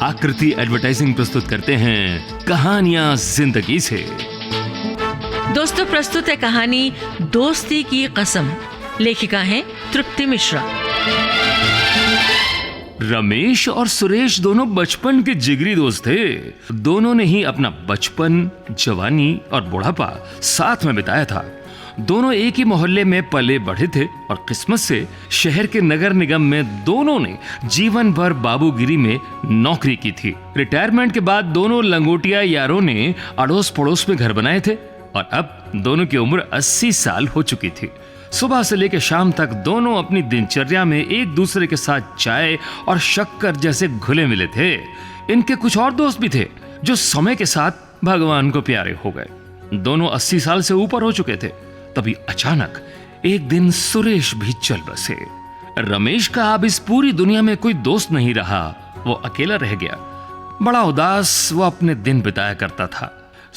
आकृति एडवर्टाइजिंग प्रस्तुत करते हैं कहानियां जिंदगी से। दोस्तों, प्रस्तुत है कहानी दोस्ती की कसम। लेखिका हैं तृप्ति मिश्रा। रमेश और सुरेश दोनों बचपन के जिगरी दोस्त थे। दोनों ने ही अपना बचपन, जवानी और बुढ़ापा साथ में बिताया था। दोनों एक ही मोहल्ले में पले बढ़े थे और किस्मत से शहर के नगर निगम में दोनों ने जीवन भर बाबूगिरी में नौकरी की थी। रिटायरमेंट के बाद दोनों लंगोटिया यारों ने अड़ोस पड़ोस में घर बनाए थे और अब दोनों की उम्र 80 साल हो चुकी थी। सुबह से लेकर शाम तक दोनों अपनी दिनचर्या में एक दूसरे के साथ चाय और शक्कर जैसे घुले मिले थे। इनके कुछ और दोस्त भी थे जो समय के साथ भगवान को प्यारे हो गए। दोनों 80 साल से ऊपर हो चुके थे। तभी अचानक एक दिन सुरेश भी चल बसे। रमेश का अब इस पूरी दुनिया में कोई दोस्त नहीं रहा। वो अकेला रह गया। बड़ा उदास वो अपने दिन बिताया करता था।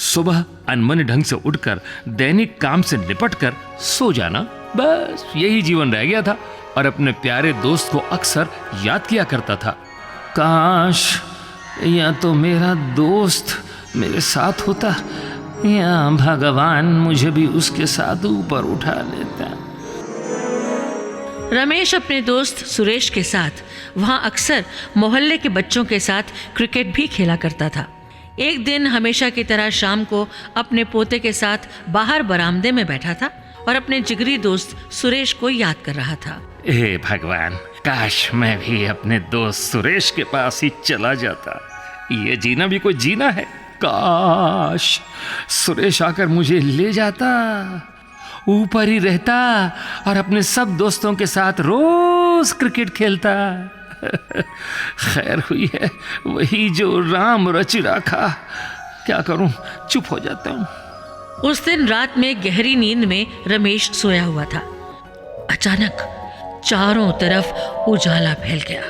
सुबह अनमने ढंग से उठकर दैनिक काम से निपटकर सो जाना, बस यही जीवन रह गया था। और अपने प्यारे दोस्त को अक्सर याद किया करता था। काश या तो मेरा दोस्त मेरे साथ होता या भगवान मुझे भी उसके साथ ऊपर उठा लेता। रमेश अपने दोस्त सुरेश के साथ वहां अक्सर मोहल्ले के बच्चों के साथ क्रिकेट भी खेला करता था। एक दिन हमेशा की तरह शाम को अपने पोते के साथ बाहर बरामदे में बैठा था और अपने जिगरी दोस्त सुरेश को याद कर रहा था। हे भगवान, काश मैं भी अपने दोस्त सुरेश के पास ही चला जाता। ये जीना भी कोई जीना है। काश सुरेश आकर मुझे ले जाता, ऊपर ही रहता और अपने सब दोस्तों के साथ रोज क्रिकेट खेलता। खैर हुई है वही जो राम रच रखा। क्या करूं, चुप हो जाता हूं। उस दिन रात में गहरी नींद में रमेश सोया हुआ था। अचानक चारों तरफ उजाला फैल गया।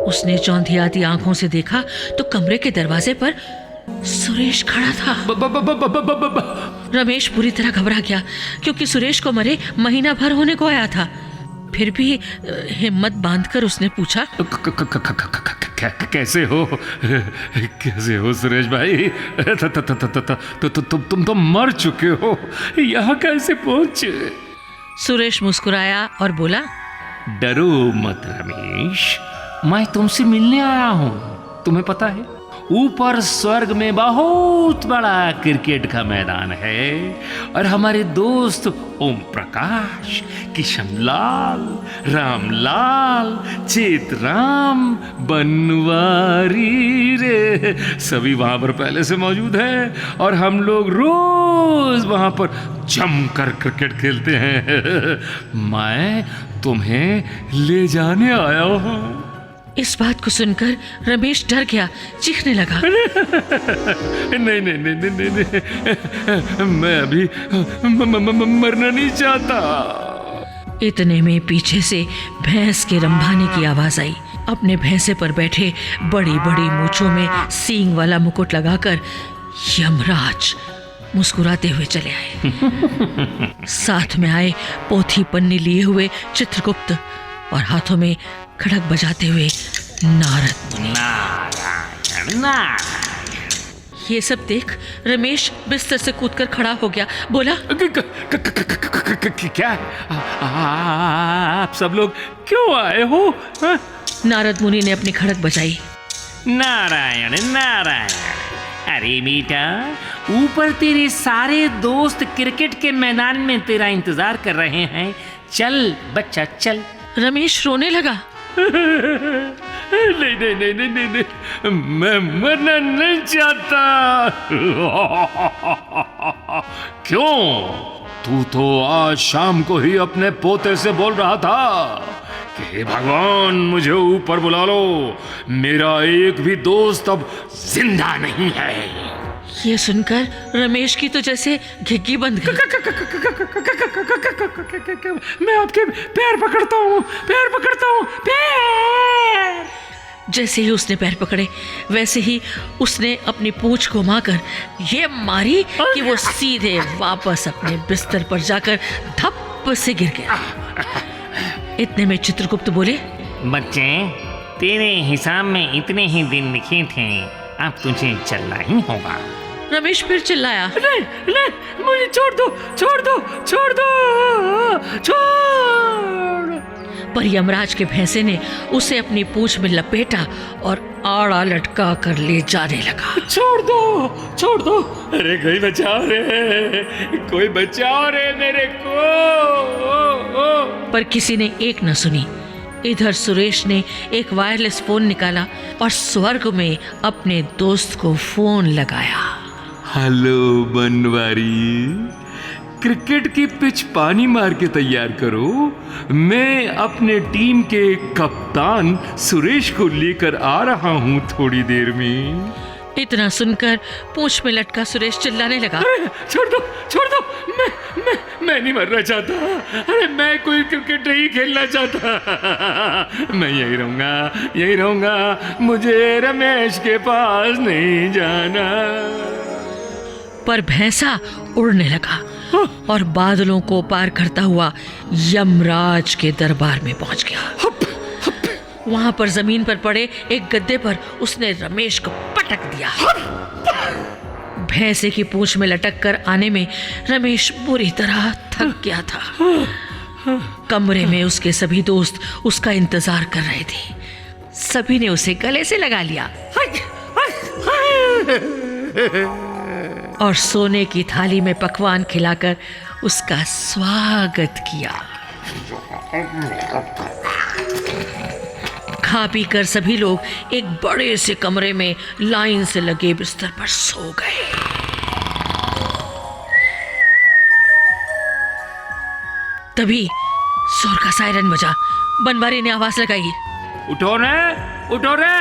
उसने चौंधियाती आंखों से देखा तो कमरे के दरवाजे पर सुरेश खड़ा था। रमेश पूरी तरह घबरा गया क्योंकि सुरेश को मरे महीना भर होने को आया था। फिर भी हिम्मत बांधकर उसने पूछा, कैसे हो सुरेश भाई? तुम तो मर चुके हो, यहाँ कैसे पहुंचे? सुरेश मुस्कुराया और बोला, डरो मत रमेश, मैं तुमसे मिलने आया हूँ। तुम्हें पता है ऊपर स्वर्ग में बहुत बड़ा क्रिकेट का मैदान है और हमारे दोस्त ओम प्रकाश, किशनलाल, रामलाल, चेतराम, बनवारी रे सभी वहां पर पहले से मौजूद हैं और हम लोग रोज वहां पर जमकर क्रिकेट खेलते हैं। मैं तुम्हें ले जाने आया हूँ। इस बात को सुनकर रमेश डर गया, चीखने लगा। नहीं, मैं अभी मरना नहीं चाहता। इतने में पीछे से भैंस के रंभाने की आवाज आई। अपने भैंसे पर बैठे बड़ी बड़ी मूंछों में सींग वाला मुकुट लगाकर यमराज मुस्कुराते हुए चले आए। साथ में आए पोथी पन्नी लिए हुए चित्रगुप्त और हाथों में खड़क बजाते हुए नारद मुनि। ये सब देख रमेश बिस्तर से कूदकर खड़ा हो गया। बोला, क्या आप सब लोग क्यों आए हो? नारद मुनि ने अपनी खड़क बजाई। नारायण नारायण। अरे बेटा, ऊपर तेरे सारे दोस्त क्रिकेट के मैदान में तेरा इंतजार कर रहे हैं। चल बच्चा चल। रमेश रोने लगा। नहीं, मैं मरना नहीं चाहता। क्यों? तू तो आज शाम को ही अपने पोते से बोल रहा था कि हे भगवान मुझे ऊपर बुला लो, मेरा एक भी दोस्त अब जिंदा नहीं है। ये सुनकर रमेश की तो जैसे घिघी बंद गई। मैं आपके पैर पकड़ता हूँ। जैसे ही उसने पैर पकड़े वैसे ही उसने अपनी पूंछ घुमाकर ये मारी कि वो सीधे वापस अपने बिस्तर पर जाकर धप से गिर गया। इतने में चित्रगुप्त बोले, बच्चे तेरे हिसाब में इतने ही दिन लिखे थे, अब तुझे चलना ही होगा। रमेश फिर चिल्लाया। नहीं नहीं, मुझे छोड़ दो, छोड़ दो, छोड़ दो, छोड़। पर यमराज के भैंसे ने उसे अपनी पूंछ में लपेटा और आड़ा लटका कर ले जाने लगा। छोड़ दो, छोड़ दो, अरे कोई बचाओ रे, कोई बचाओ रे मेरे को। पर किसी ने एक न सुनी। इधर सुरेश ने एक वायरलेस फोन निकाला और स्वर्ग में अपने दोस्त को फोन लगाया। हेलो बनवारी, क्रिकेट की पिच पानी मार के तैयार करो, मैं अपने टीम के कप्तान सुरेश को लेकर आ रहा हूँ थोड़ी देर में। इतना सुनकर पूंछ में लटका सुरेश चिल्लाने लगा। अरे छोड़ दो, छोड़ दो, मैं नहीं मरना चाहता, अरे मैं कोई क्रिकेट नहीं खेलना चाहता, मैं यही रहूंगा, यही रहूंगा, मुझे रमेश के पास नहीं जाना। पर भैंसा उड़ने लगा और बादलों को पार करता हुआ यमराज के दरबार में पहुंच गया। वहां पर जमीन पर पड़े एक गद्दे पर उसने रमेश को पटक दिया। भैंसे की पूंछ में लटक कर आने में रमेश बुरी तरह थक गया था। कमरे में उसके सभी दोस्त उसका इंतजार कर रहे थे। सभी ने उसे गले से लगा लिया और सोने की थाली में पकवान खिलाकर उसका स्वागत किया। खा पी कर सभी लोग एक बड़े से कमरे में लाइन से लगे बिस्तर पर सो गए। तभी जोर का सायरन बजा। बनवारी ने आवाज लगाई, उठो रे, उठो रे,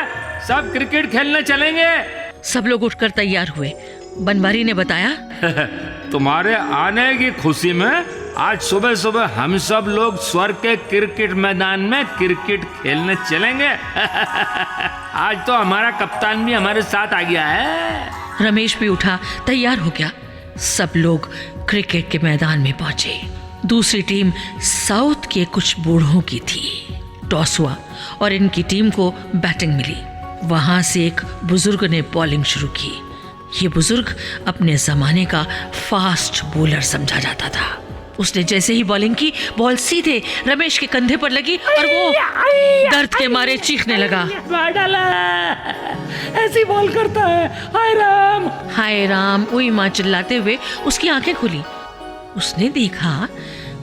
सब क्रिकेट खेलने चलेंगे। सब लोग उठकर तैयार हुए। बनवारी ने बताया, तुम्हारे आने की खुशी में आज सुबह सुबह हम सब लोग स्वर्ग के क्रिकेट मैदान में क्रिकेट खेलने चलेंगे। आज तो हमारा कप्तान भी हमारे साथ आ गया है। रमेश भी उठा, तैयार हो गया। सब लोग क्रिकेट के मैदान में पहुंचे। दूसरी टीम साउथ के कुछ बूढ़ों की थी। टॉस हुआ और इनकी टीम को बैटिंग मिली। वहां से एक बुजुर्ग ने बॉलिंग शुरू की। ये बुजुर्ग अपने जमाने का फास्ट बॉलर समझा जाता था। उसने जैसे ही बॉलिंग की, बॉल सीधे रमेश के कंधे पर लगी और वो दर्द के मारे चीखने लगा। ऐसी बॉल करता है, हाय राम, हाय राम। उई माँ चिल्लाते हुए उसकी आंखें खुली। उसने देखा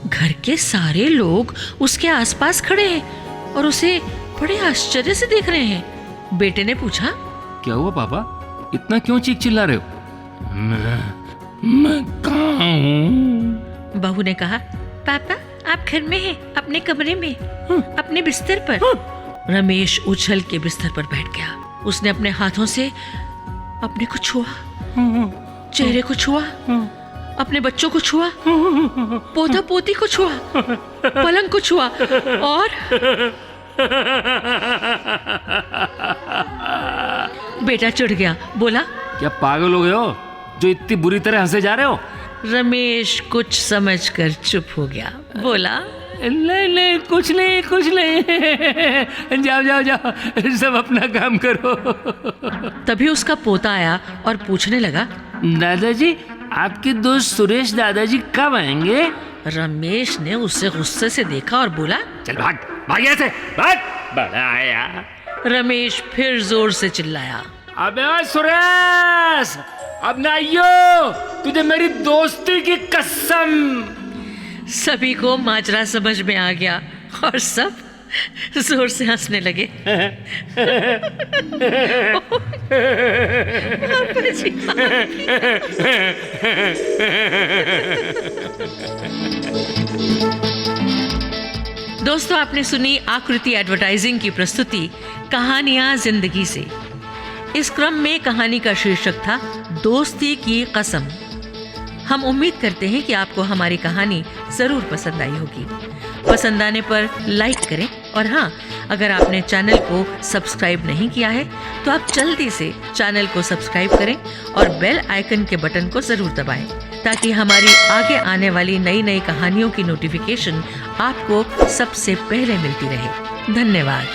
घर के सारे लोग उसके आसपास खड़े हैं और उसे बड़े आश्चर्य से देख रहे हैं। बेटे ने पूछा, क्या हुआ पापा, इतना क्यों चीख चिल्ला रहे हो? मैं कहाँ हूँ? बहू ने कहा, पापा आप घर में हैं, अपने कमरे में, अपने बिस्तर पर। रमेश उछल के बिस्तर पर बैठ गया। उसने अपने हाथों से अपने को छुआ, चेहरे को छुआ, अपने बच्चों को छुआ, पोता पोती को छुआ, पलंग को छुआ और बेटा चिढ़ गया। बोला, क्या पागल हो गए हो जो इतनी बुरी तरह हंसे जा रहे हो? रमेश कुछ समझकर चुप हो गया। बोला, नहीं नहीं, कुछ नहीं, कुछ नहीं, जाओ जाओ जाओ, सब अपना काम करो। तभी उसका पोता आया और पूछने लगा, दादाजी आपके दोस्त सुरेश दादाजी कब आएंगे? रमेश ने उसे गुस्से से देखा और बोला, चल भाग, भाग यहाँ से, भाग। बड़ा आया। रमेश फिर जोर से चिल्लाया, अबे ओए सुरेश, अब ना आइयो, तुझे मेरी दोस्ती की कसम। सभी को माजरा समझ में आ गया और सब जोर से हंसने लगे। दोस्तों, आपने सुनी आकृति एडवर्टाइजिंग की प्रस्तुति कहानियां जिंदगी से। इस क्रम में कहानी का शीर्षक था दोस्ती की कसम। हम उम्मीद करते हैं कि आपको हमारी कहानी जरूर पसंद आई होगी। पसंद आने पर लाइक करें और हाँ, अगर आपने चैनल को सब्सक्राइब नहीं किया है तो आप जल्दी से चैनल को सब्सक्राइब करें और बेल आइकन के बटन को जरूर दबाएं ताकि हमारी आगे आने वाली नई नई कहानियों की नोटिफिकेशन आपको सबसे पहले मिलती रहे। धन्यवाद।